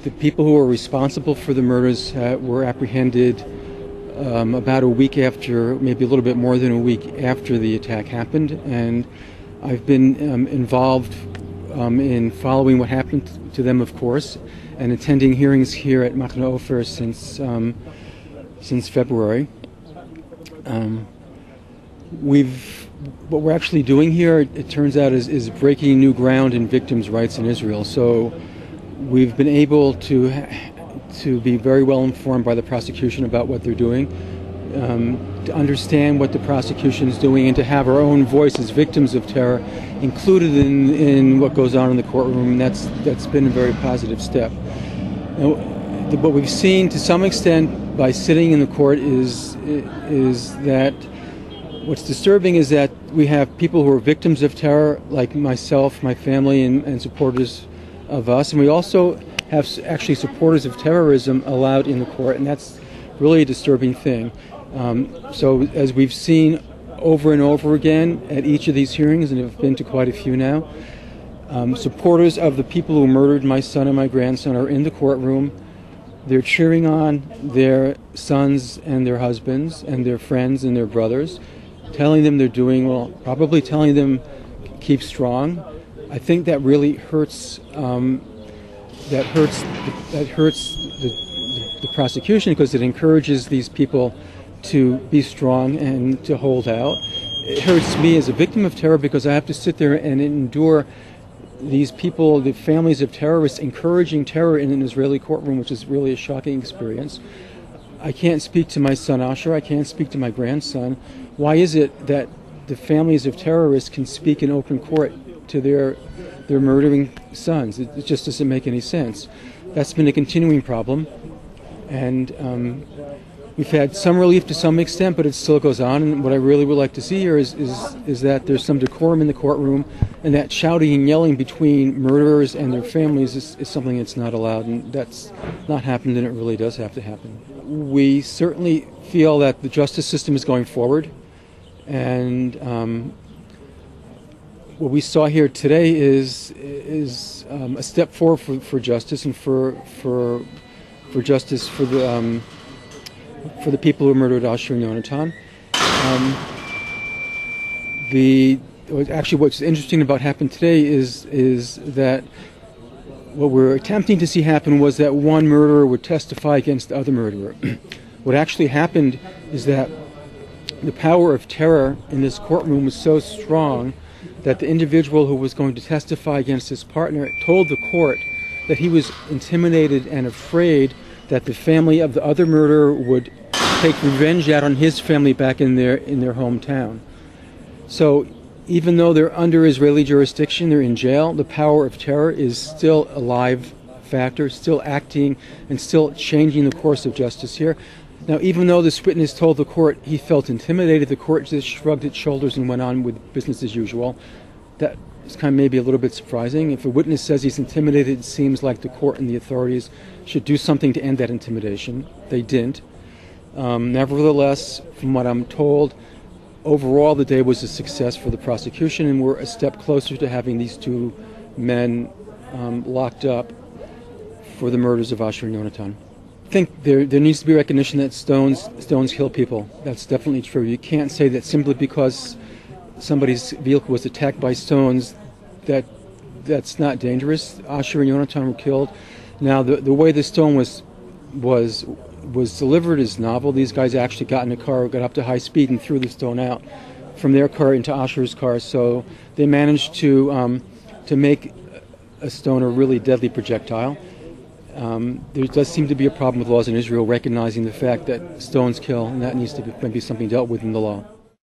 The people who were responsible for the murders were apprehended about a week after, maybe a little bit more than a week after the attack happened, and I've been involved in following what happened to them, of course, and attending hearings here at Machne Ofer since February. What we're actually doing here, it turns out, is breaking new ground in victims' rights in Israel. So we've been able to be very well informed by the prosecution about what they're doing, to understand what the prosecution is doing, and to have our own voice as victims of terror included in what goes on in the courtroom. And that's been a very positive step. Now, what we've seen to some extent by sitting in the court is that what's disturbing is that we have people who are victims of terror, like myself, my family, and supporters of us, and we also have actually supporters of terrorism allowed in the court, and that's really a disturbing thing. So as we've seen over and over again at each of these hearings, and have been to quite a few now, supporters of the people who murdered my son and my grandson are in the courtroom. They're cheering on their sons and their husbands and their friends and their brothers, telling them they're doing well, probably telling them keep strong. I think that really hurts. That hurts the prosecution, because it encourages these people to be strong and to hold out. It hurts me as a victim of terror, because I have to sit there and endure these people, the families of terrorists, encouraging terror in an Israeli courtroom, which is really a shocking experience. I can't speak to my son Asher. I can't speak to my grandson. Why is it that the families of terrorists can speak in open court to their murdering sons? It just doesn't make any sense. That's been a continuing problem, and we've had some relief to some extent, but it still goes on. And what I really would like to see here is that there's some decorum in the courtroom, and that shouting and yelling between murderers and their families is something that's not allowed, and that's not happened, and it really does have to happen. We certainly feel that the justice system is going forward, and what we saw here today is a step forward for justice, and for justice for the people who murdered Asher and Yonatan. Actually, what's interesting about what happened today is that what we're attempting to see happen was that one murderer would testify against the other murderer. What actually happened is that the power of terror in this courtroom was so strong that the individual who was going to testify against his partner told the court that he was intimidated and afraid that the family of the other murderer would take revenge out on his family back in their hometown. So even though they're under Israeli jurisdiction, they're in jail, the power of terror is still a live factor, still acting and still changing the course of justice here. Now, even though this witness told the court he felt intimidated, the court just shrugged its shoulders and went on with business as usual. That is kind of maybe a little bit surprising. If a witness says he's intimidated, it seems like the court and the authorities should do something to end that intimidation. They didn't. Nevertheless, from what I'm told, overall the day was a success for the prosecution, and we're a step closer to having these two men locked up for the murders of Asher and Yonatan. I think there needs to be recognition that stones kill people. That's definitely true. You can't say that simply because somebody's vehicle was attacked by stones that's not dangerous. Asher and Yonatan were killed. Now, the way the stone was delivered is novel. These guys actually got in a car, got up to high speed, and threw the stone out from their car into Asher's car. So they managed to make a stone a really deadly projectile. There does seem to be a problem with laws in Israel recognizing the fact that stones kill, and that needs to be maybe something dealt with in the law.